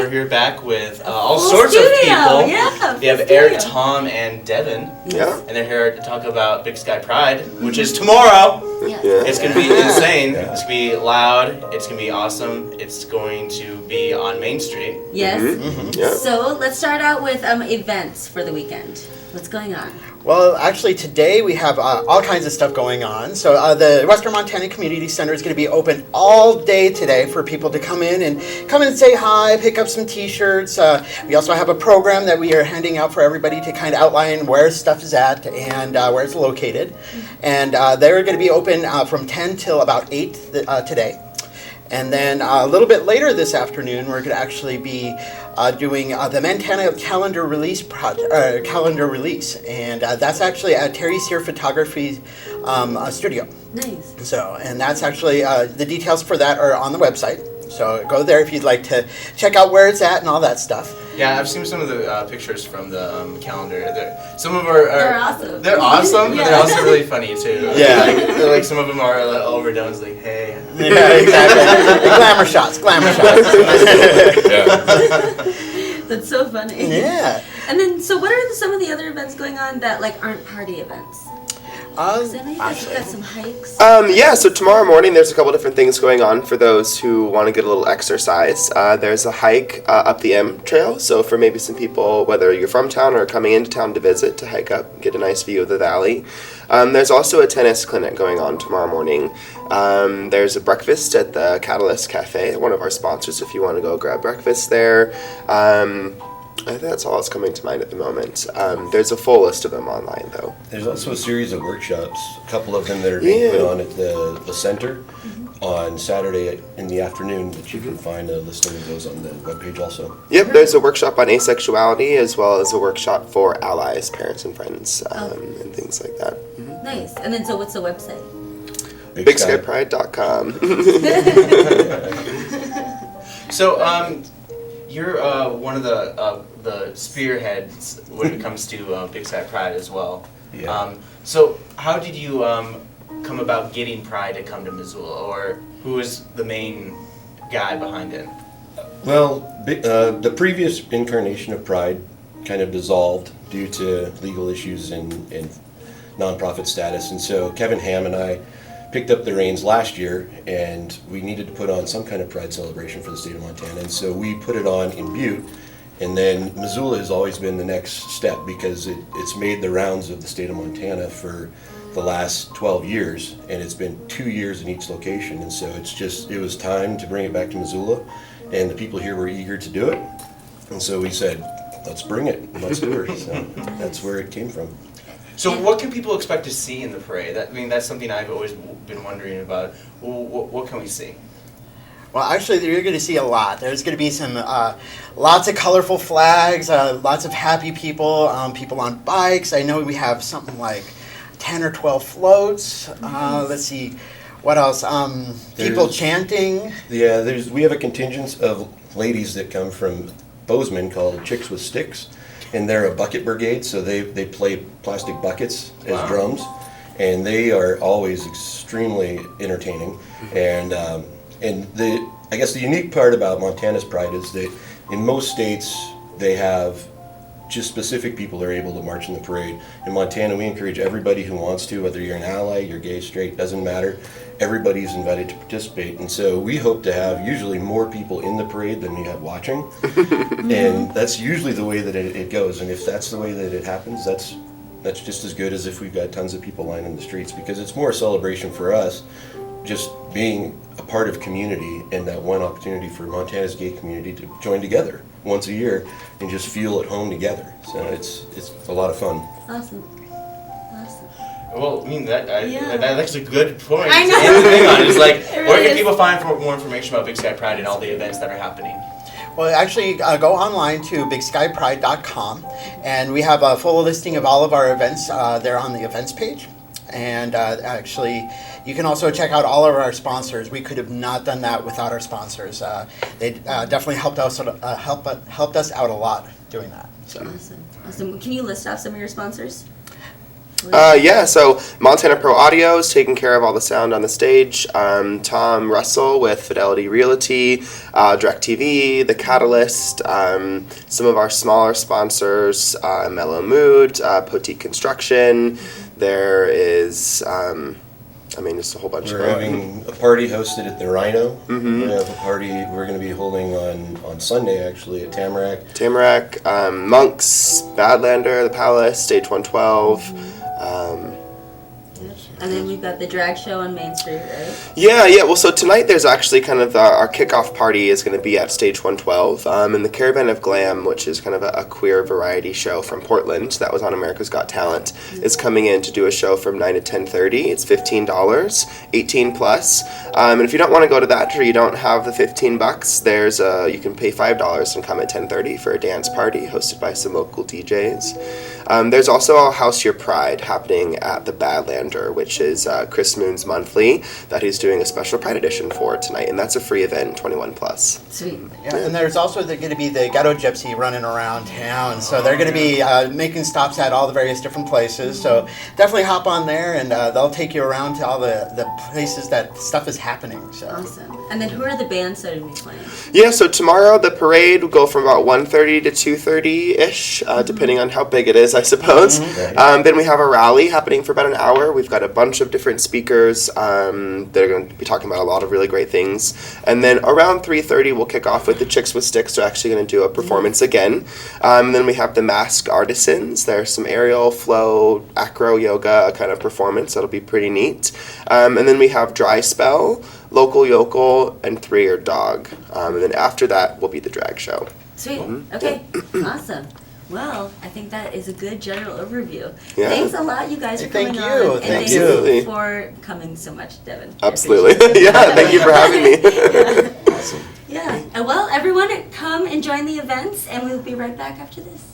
We're here back with all sorts of people. Yeah, we have Eric, Tom, and Devin. Yeah. And they're here to talk about Big Sky Pride, which is tomorrow. Yes. Yeah. It's going to be insane. It's going to be loud. It's going to be awesome. It's going to be on Main Street. Yes. Yeah. So let's start out with events for the weekend. What's going on? Well, actually, today we have all kinds of stuff going on. So the Western Montana Community Center is going to be open all day today for people to come in and say hi, pick up some T-shirts. We also have a program that we are handing out for everybody to kind of outline where stuff is at and where it's located. And they're going to be open from 10 till about 8 today. And then a little bit later this afternoon, we're going to actually be doing the Montana calendar release and that's actually at Terry Sear Photography studio. Nice. So, and that's actually the details for that are on the website. So go there if you'd like to check out where it's at and all that stuff. Yeah, I've seen some of the pictures from the calendar. Some of them They're awesome. They're awesome, Yeah. but they're also really funny too. Yeah. Like some of them are overdone. It's like, hey. Yeah, exactly. Glamour shots. That's so funny. Yeah. And then, so what are some of the other events going on that aren't party events? 'Cause I know you guys have got some hikes. Yeah, so tomorrow morning there's a couple different things going on for those who want to get a little exercise. There's a hike up the M Trail, so for maybe some people, whether you're from town or coming into town to visit, to hike up, get a nice view of the valley. There's also a tennis clinic going on tomorrow morning. There's a breakfast at the Catalyst Cafe, one of our sponsors, if you want to go grab breakfast there. I think that's all that's coming to mind at the moment. There's a full list of them online, though. There's also a series of workshops, a couple of them that are being put on at the center on Saturday in the afternoon, but you can find a listing of those on the webpage also. Yep, there's a workshop on asexuality as well as a workshop for allies, parents and friends, and things like that. Nice. And then, so what's the website? BigSkyPride.com. So, you're one of the spearheads when it comes to Big Sky Pride as well. Yeah. So how did you come about getting Pride to come to Missoula, or who is the main guy behind it? Well, the previous incarnation of Pride kind of dissolved due to legal issues and nonprofit status, and so Kevin Ham and I picked up the reins last year, and we needed to put on some kind of Pride celebration for the state of Montana, and so we put it on in Butte, and then Missoula has always been the next step because it's made the rounds of the state of Montana for the last 12 years, and it's been 2 years in each location, and so it was time to bring it back to Missoula, and the people here were eager to do it, and so we said, let's bring it, let's do it, so that's where it came from. So what can people expect to see in the parade? That's something I've always been wondering about. What can we see? Well, actually, you're going to see a lot. There's going to be some lots of colorful flags, lots of happy people, people on bikes. I know we have something like 10 or 12 floats. Let's see, what else? People chanting. Yeah, we have a contingent of ladies that come from Bozeman called Chicks with Sticks, and they're a bucket brigade, so they play plastic buckets as drums, and they are always extremely entertaining. And I guess the unique part about Montana's Pride is that in most states they have just specific people that are able to march in the parade. In Montana, we encourage everybody who wants to, whether you're an ally, you're gay, straight, doesn't matter. Everybody's invited to participate, and so we hope to have usually more people in the parade than we have watching, and that's usually the way that it goes. And if that's the way that it happens, that's just as good as if we've got tons of people lining the streets, because it's more a celebration for us, just being a part of community and that one opportunity for Montana's gay community to join together once a year and just feel at home together. So it's a lot of fun. Awesome. Well, that's a good point. I know. To hang on. It's like, It where really can is. people find more information about Big Sky Pride and all the events that are happening? Well, actually, go online to BigSkyPride.com, and we have a full listing of all of our events there on the events page. And actually, you can also check out all of our sponsors. We could have not done that without our sponsors. They definitely helped us out a lot doing that. So. Awesome. Can you list off some of your sponsors? Yeah, so Montana Pro Audio is taking care of all the sound on the stage. Tom Russell with Fidelity Realty, DirecTV, The Catalyst, some of our smaller sponsors, Mellow Mood, Poteet Construction. There is, just a whole bunch We're of having a party hosted at the Rhino. Mm-hmm. We have a party we're going to be holding on Sunday, actually, at Tamarack. Tamarack, Monks, Badlander, The Palace, Stage 112. And then we've got the drag show on Main Street, right? Yeah. Well, so tonight there's actually kind of our kickoff party is going to be at Stage 112, and the Caravan of Glam, which is kind of a queer variety show from Portland that was on America's Got Talent, is coming in to do a show from 9 to 10:30. It's $15, 18 plus. And if you don't want to go to that or you don't have the $15, there's you can pay $5 and come at 10:30 for a dance party hosted by some local DJs. There's also a House Your Pride happening at the Badlander, which is Chris Moon's monthly that he's doing a special Pride edition for tonight, and that's a free event, 21 plus. Sweet. Yeah, and there's also going to be the Ghetto Gypsy running around town. So they're going to be making stops at all the various different places. So definitely hop on there, and they'll take you around to all the places that stuff is happening. So. Awesome. And then who are the bands that are going to be playing? Yeah, so tomorrow the parade will go from about 1:30 to 2:30-ish, depending on how big it is, I suppose. Mm-hmm. Then we have a rally happening for about an hour. We've got a bunch of different speakers that are going to be talking about a lot of really great things. And then around 3:30 we'll kick off with the Chicks with Sticks. They're actually going to do a performance again. Then we have the Masked Artisans. There's some aerial, flow, acro yoga kind of performance. That'll be pretty neat. And then we have Dry Spell, Local Yokel, and Three-Ear Dog. And then after that will be the drag show. Sweet. Okay. Awesome. Well, I think that is a good general overview. Yeah. Thanks a lot, you guys, for Thank coming you. on. And Thank you for coming so much, Devin. I Absolutely. appreciate it. Yeah, thank you for having me. Awesome. Yeah. And well, everyone, come and join the events, and we'll be right back after this.